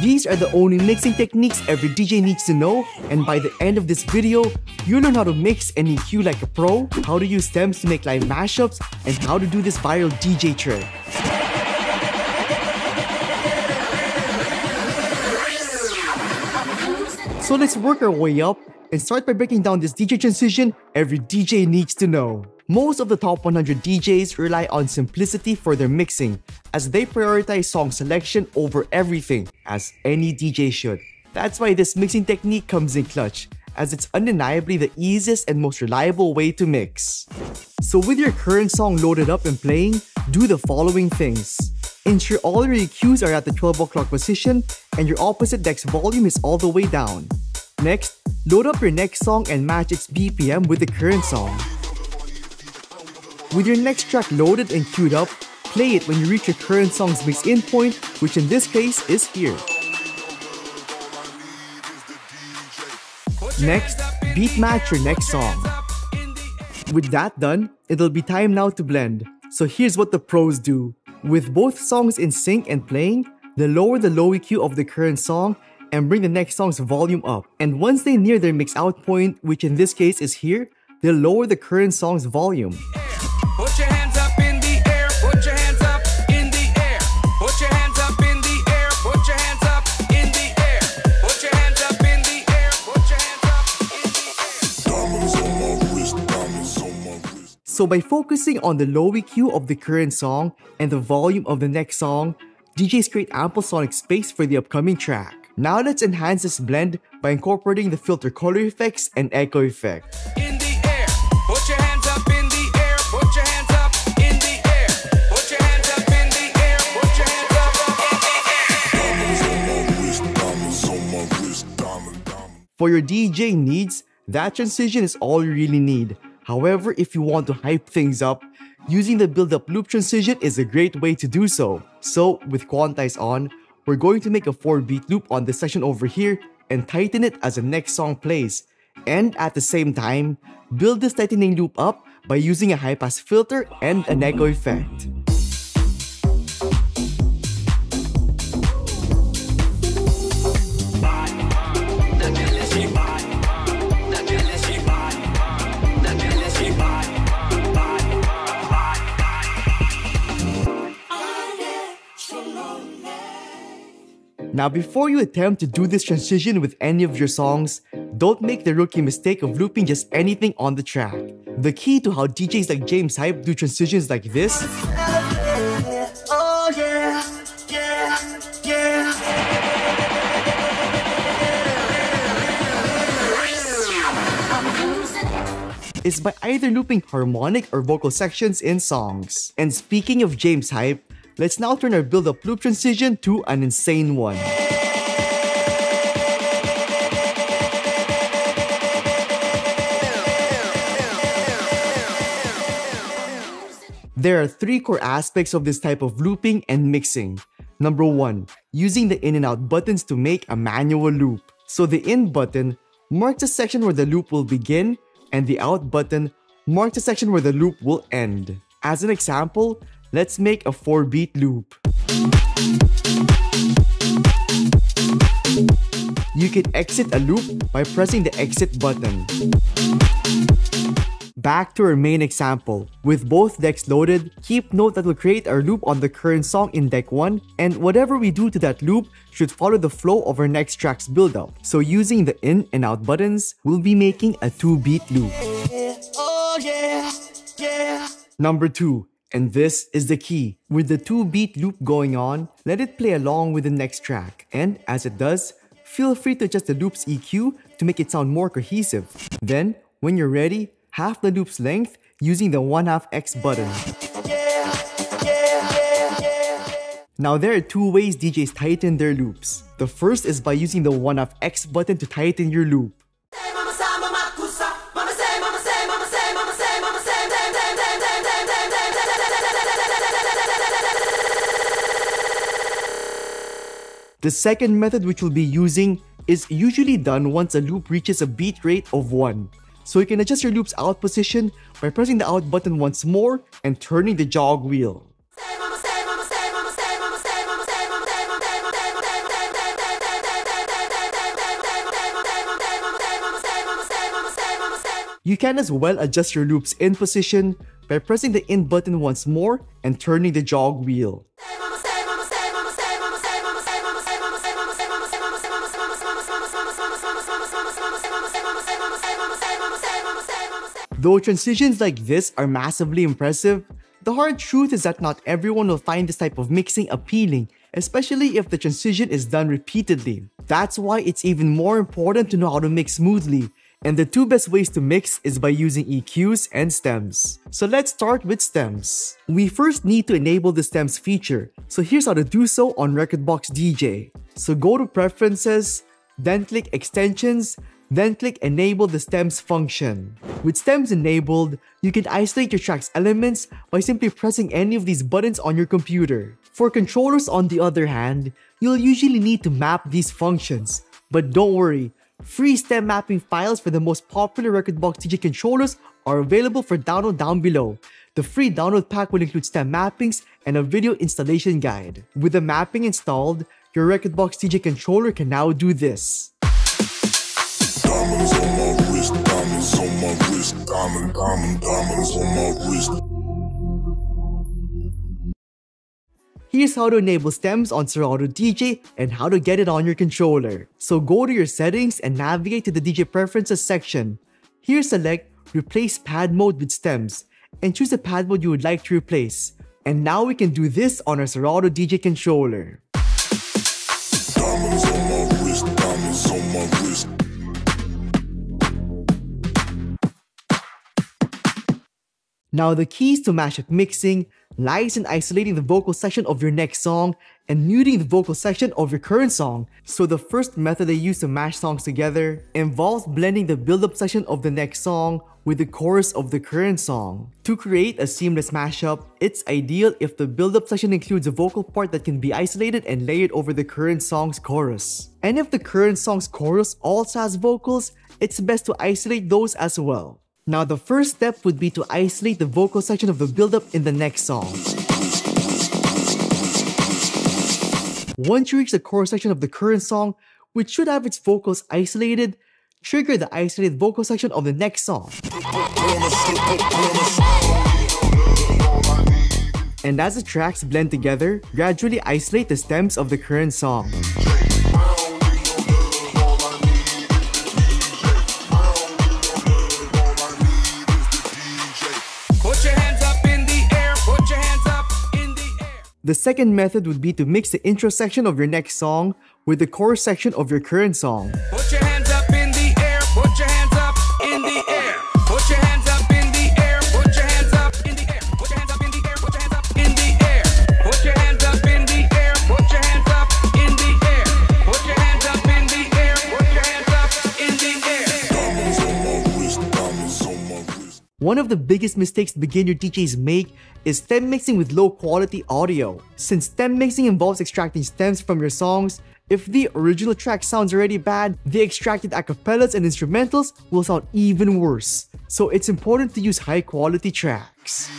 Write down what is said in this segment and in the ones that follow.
These are the only mixing techniques every DJ needs to know, and by the end of this video, you'll learn how to mix and EQ like a pro, how to use stems to make live mashups, and how to do this viral DJ trick. So let's work our way up and start by breaking down this DJ transition every DJ needs to know. Most of the top 100 DJs rely on simplicity for their mixing, as they prioritize song selection over everything, as any DJ should. That's why this mixing technique comes in clutch, as it's undeniably the easiest and most reliable way to mix. So with your current song loaded up and playing, do the following things. Ensure all your EQs are at the 12 o'clock position and your opposite deck's volume is all the way down. Next, load up your next song and match its BPM with the current song. With your next track loaded and queued up, play it when you reach your current song's mix-in point, which in this case is here. Next, beat match your next song. With that done, it'll be time now to blend. So here's what the pros do. With both songs in sync and playing, they lower the low EQ of the current song and bring the next song's volume up. And once they near their mix out point, which in this case is here, they'll lower the current song's volume. Put your hands up in the air, put your hands up in the air. Put your hands up in the air, put your hands up in the air. Put your hands up in the air, put your hands up in the air. Diamonds on my wrist, diamonds on my wrist. So by focusing on the low EQ of the current song and the volume of the next song, DJs create ample sonic space for the upcoming track. Now let's enhance this blend by incorporating the filter color effects and echo effect. In the air, put your hands up in the air, put your hands up in the air. Put your hands up in the air, put your hands up in the air. Diamonds on my wrist, diamonds on my wrist, diamond. For your DJ needs, that transition is all you really need. However, if you want to hype things up, using the build-up loop transition is a great way to do so. So, with quantize on, we're going to make a 4-beat loop on this section over here and tighten it as the next song plays. And at the same time, build this tightening loop up by using a high-pass filter and an echo effect. Now before you attempt to do this transition with any of your songs, don't make the rookie mistake of looping just anything on the track. The key to how DJs like James Hype do transitions like this is by either looping harmonic or vocal sections in songs. And speaking of James Hype, let's now turn our build-up loop transition to an insane one. There are 3 core aspects of this type of looping and mixing. Number 1, using the in and out buttons to make a manual loop. So the in button marks the section where the loop will begin, and the out button marks the section where the loop will end. As an example, let's make a 4-beat loop. You can exit a loop by pressing the exit button. Back to our main example. With both decks loaded, keep note that we'll create our loop on the current song in deck 1, and whatever we do to that loop should follow the flow of our next track's build-up. So using the in and out buttons, we'll be making a 2-beat loop. Number 2. And this is the key. With the 2-beat loop going on, let it play along with the next track. And as it does, feel free to adjust the loop's EQ to make it sound more cohesive. Then, when you're ready, half the loop's length using the 1/2x button. Now there are 2 ways DJs tighten their loops. The first is by using the 1/2x button to tighten your loop. The second method which we'll be using is usually done once a loop reaches a beat rate of 1. So you can adjust your loop's out position by pressing the out button once more and turning the jog wheel. You can as well adjust your loops in position by pressing the in button once more and turning the jog wheel. Though transitions like this are massively impressive, the hard truth is that not everyone will find this type of mixing appealing, especially if the transition is done repeatedly. That's why it's even more important to know how to mix smoothly, and the two best ways to mix is by using EQs and stems. So let's start with stems. We first need to enable the stems feature, so here's how to do so on Rekordbox DJ. So go to Preferences, then click Extensions, then click Enable the Stems function. With stems enabled, you can isolate your track's elements by simply pressing any of these buttons on your computer. For controllers on the other hand, you'll usually need to map these functions. But don't worry, free stem mapping files for the most popular Rekordbox DJ controllers are available for download down below. The free download pack will include stem mappings and a video installation guide. With the mapping installed, your Rekordbox DJ controller can now do this. Diamonds on my wrist, diamonds on my wrist, diamonds on my wrist. Here's how to enable stems on Serato DJ and how to get it on your controller. So go to your settings and navigate to the DJ preferences section. Here select replace pad mode with stems and choose the pad mode you would like to replace. And now we can do this on our Serato DJ controller. Diamonds on my wrist, diamonds on my wrist. Now the keys to mashup mixing lies in isolating the vocal section of your next song and muting the vocal section of your current song. So the first method I use to mash songs together involves blending the build-up section of the next song with the chorus of the current song. To create a seamless mashup, it's ideal if the build-up section includes a vocal part that can be isolated and layered over the current song's chorus. And if the current song's chorus also has vocals, it's best to isolate those as well. Now the first step would be to isolate the vocal section of the build-up in the next song. Once you reach the chorus section of the current song, which should have its vocals isolated, trigger the isolated vocal section of the next song. And as the tracks blend together, gradually isolate the stems of the current song. The second method would be to mix the intro section of your next song with the chorus section of your current song. Put your hands up in the air, put your hands up in the air. Put your hands up in the air, put your hands up in the air. Put your hands up in the air, put your hands up in the air. Put your hands up in the air, put your hands up in the air. Put your hands up in the air, put your hands up in the air. Diamonds on my wrist, diamonds on my wrist. One of the biggest mistakes beginner DJs make is stem mixing with low quality audio. Since stem mixing involves extracting stems from your songs, if the original track sounds already bad, the extracted acapellas and instrumentals will sound even worse. So it's important to use high quality tracks.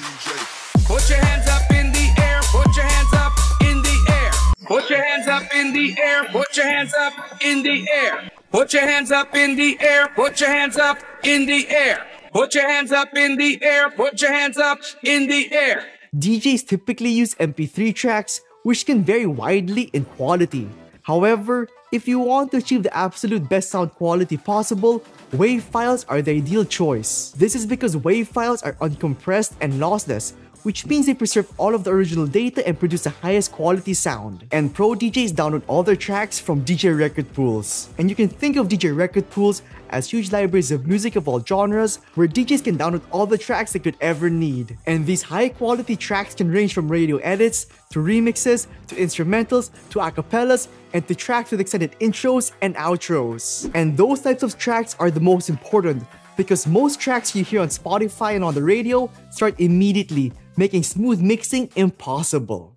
Put your hands up in the air, put your hands up in the air. Put your hands up in the air, put your hands up in the air. Put your hands up in the air, put your hands up in the air. Put your hands up in the air, put your hands up in the air. DJs typically use MP3 tracks, which can vary widely in quality. However, if you want to achieve the absolute best sound quality possible, WAV files are the ideal choice. This is because WAV files are uncompressed and lossless, which means they preserve all of the original data and produce the highest quality sound. And pro DJs download all their tracks from DJ Record Pools. And you can think of DJ Record Pools as huge libraries of music of all genres where DJs can download all the tracks they could ever need. And these high quality tracks can range from radio edits, to remixes, to instrumentals, to acapellas, and to tracks with extended intros and outros. And those types of tracks are the most important because most tracks you hear on Spotify and on the radio start immediately, making smooth mixing impossible.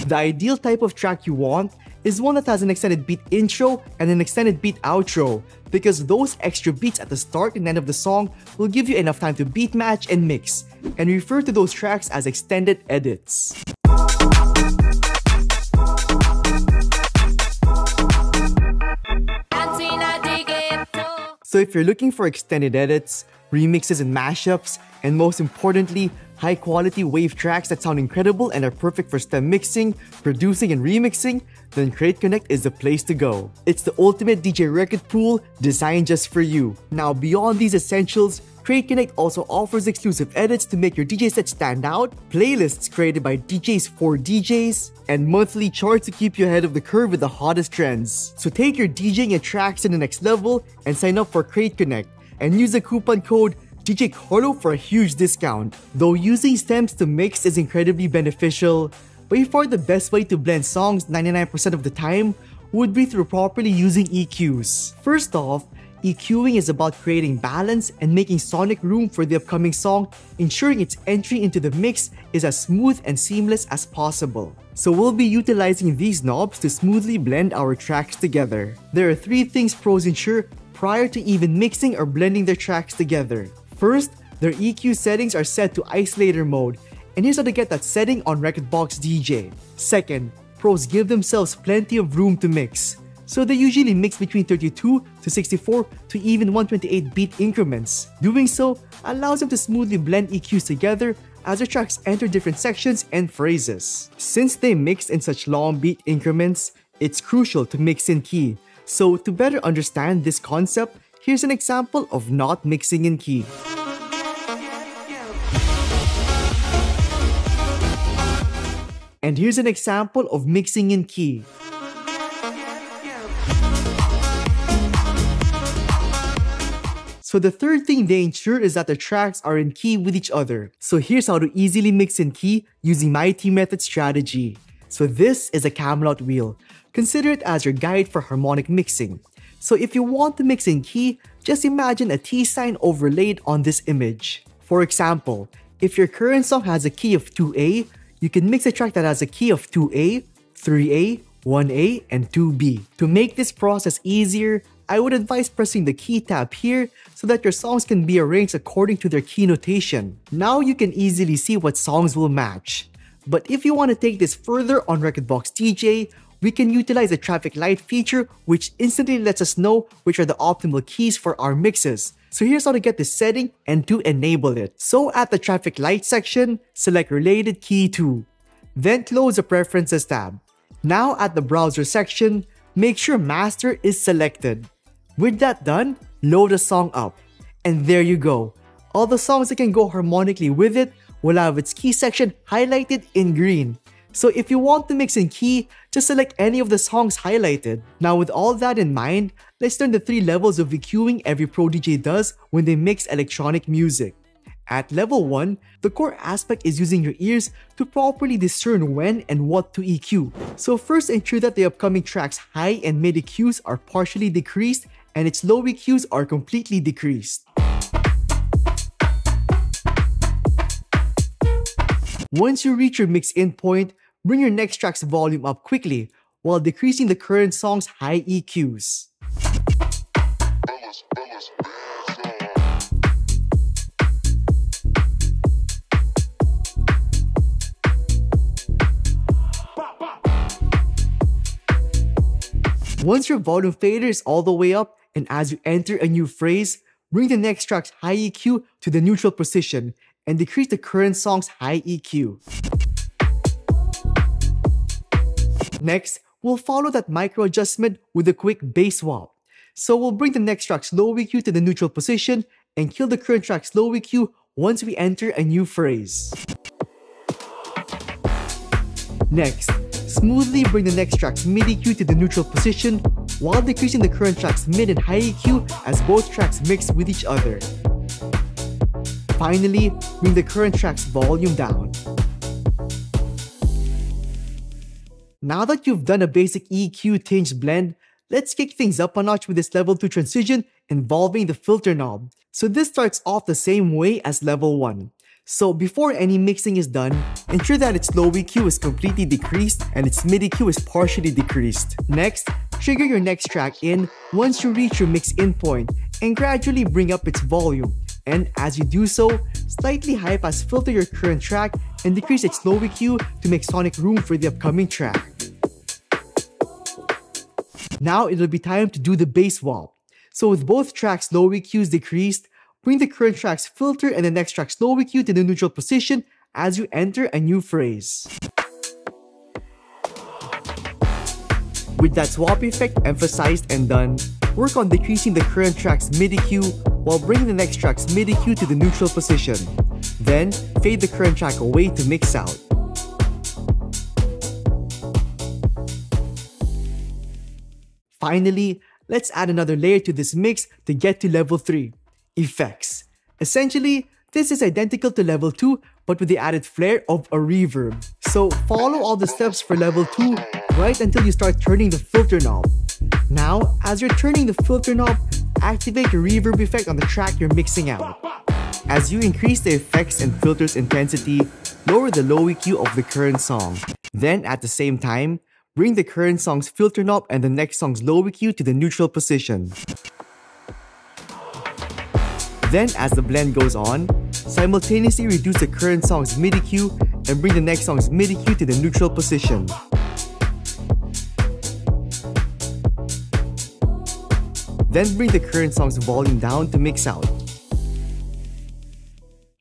The ideal type of track you want is one that has an extended beat intro and an extended beat outro, because those extra beats at the start and end of the song will give you enough time to beat match and mix, and refer to those tracks as extended edits. Dancing So if you're looking for extended edits, remixes and mashups, and most importantly, high-quality wave tracks that sound incredible and are perfect for stem mixing, producing, and remixing, then Crate Connect is the place to go. It's the ultimate DJ record pool designed just for you. Now, beyond these essentials, Crate Connect also offers exclusive edits to make your DJ set stand out, playlists created by DJs for DJs, and monthly charts to keep you ahead of the curve with the hottest trends. So take your DJing and tracks to the next level and sign up for Crate Connect and use the coupon code DJ Carlo for a huge discount. Though using stems to mix is incredibly beneficial, by far the best way to blend songs 99% of the time would be through properly using EQs. First off, EQing is about creating balance and making sonic room for the upcoming song, ensuring its entry into the mix is as smooth and seamless as possible. So we'll be utilizing these knobs to smoothly blend our tracks together. There are 3 things pros ensure prior to even mixing or blending their tracks together. First, their EQ settings are set to isolator mode, and here's how to get that setting on Rekordbox DJ. Second, pros give themselves plenty of room to mix. So they usually mix between 32 to 64 to even 128 beat increments. Doing so allows them to smoothly blend EQs together as their tracks enter different sections and phrases. Since they mix in such long beat increments, it's crucial to mix in key. So to better understand this concept, here's an example of not mixing in key. And here's an example of mixing in key. So the third thing they ensure is that the tracks are in key with each other. So here's how to easily mix in key using my T method strategy. So this is a Camelot wheel. Consider it as your guide for harmonic mixing. So if you want to mix in key, just imagine a T sign overlaid on this image. For example, if your current song has a key of 2A, you can mix a track that has a key of 2A, 3A, 1A, and 2B. To make this process easier, I would advise pressing the key tab here so that your songs can be arranged according to their key notation. Now you can easily see what songs will match. But if you want to take this further on Rekordbox DJ, we can utilize the traffic light feature, which instantly lets us know which are the optimal keys for our mixes. So here's how to get this setting and to enable it. So at the traffic light section, select related key 2. Then close the preferences tab. Now at the browser section, make sure master is selected. With that done, load the song up. And there you go. All the songs that can go harmonically with it will have its key section highlighted in green. So if you want to mix in key, just select any of the songs highlighted. Now with all that in mind, let's learn the 3 levels of EQing every pro DJ does when they mix electronic music. At level 1, the core aspect is using your ears to properly discern when and what to EQ. So first ensure that the upcoming track's high and mid EQs are partially decreased and its low EQs are completely decreased. Once you reach your mix-in point, bring your next track's volume up quickly while decreasing the current song's high EQs. Once your volume fader is all the way up and as you enter a new phrase, bring the next track's high EQ to the neutral position and decrease the current song's high EQ. Next, we'll follow that micro adjustment with a quick bass swap. So we'll bring the next track's low EQ to the neutral position and kill the current track's low EQ once we enter a new phrase. Next, smoothly bring the next track's mid EQ to the neutral position while decreasing the current track's mid and high EQ as both tracks mix with each other. Finally, bring the current track's volume down. Now that you've done a basic EQ tinged blend, let's kick things up a notch with this level 2 transition involving the filter knob. So this starts off the same way as level 1. So before any mixing is done, ensure that its low EQ is completely decreased and its mid EQ is partially decreased. Next, trigger your next track in once you reach your mix-in point and gradually bring up its volume. And as you do so, slightly high-pass filter your current track and decrease its low EQ to make sonic room for the upcoming track. Now it'll be time to do the bass swap. So with both tracks' low EQs decreased, bring the current track's filter and the next track's low EQ to the neutral position as you enter a new phrase. With that swap effect emphasized and done, work on decreasing the current track's mid EQ while bringing the next track's mid EQ to the neutral position. Then, fade the current track away to mix out. Finally, let's add another layer to this mix to get to level 3, effects. Essentially, this is identical to level 2 but with the added flair of a reverb. So follow all the steps for level 2 right until you start turning the filter knob. Now, as you're turning the filter knob, activate your reverb effect on the track you're mixing out. As you increase the effects and filters intensity, lower the low EQ of the current song. Then at the same time, bring the current song's filter knob and the next song's low EQ to the neutral position. Then as the blend goes on, simultaneously reduce the current song's mid EQ and bring the next song's mid EQ to the neutral position. Then bring the current song's volume down to mix out.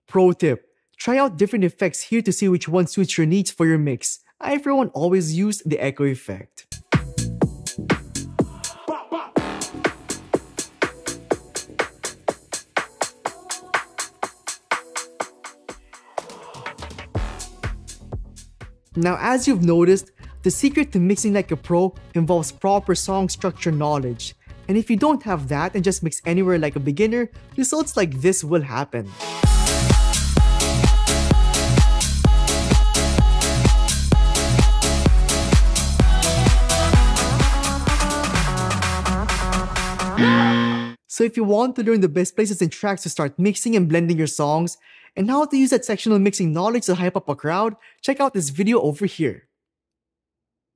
Pro tip: try out different effects here to see which one suits your needs for your mix. I for one always use the echo effect. Now, as you've noticed, the secret to mixing like a pro involves proper song structure knowledge. And if you don't have that and just mix anywhere like a beginner, results like this will happen. So if you want to learn the best places and tracks to start mixing and blending your songs, and how to use that sectional mixing knowledge to hype up a crowd, check out this video over here.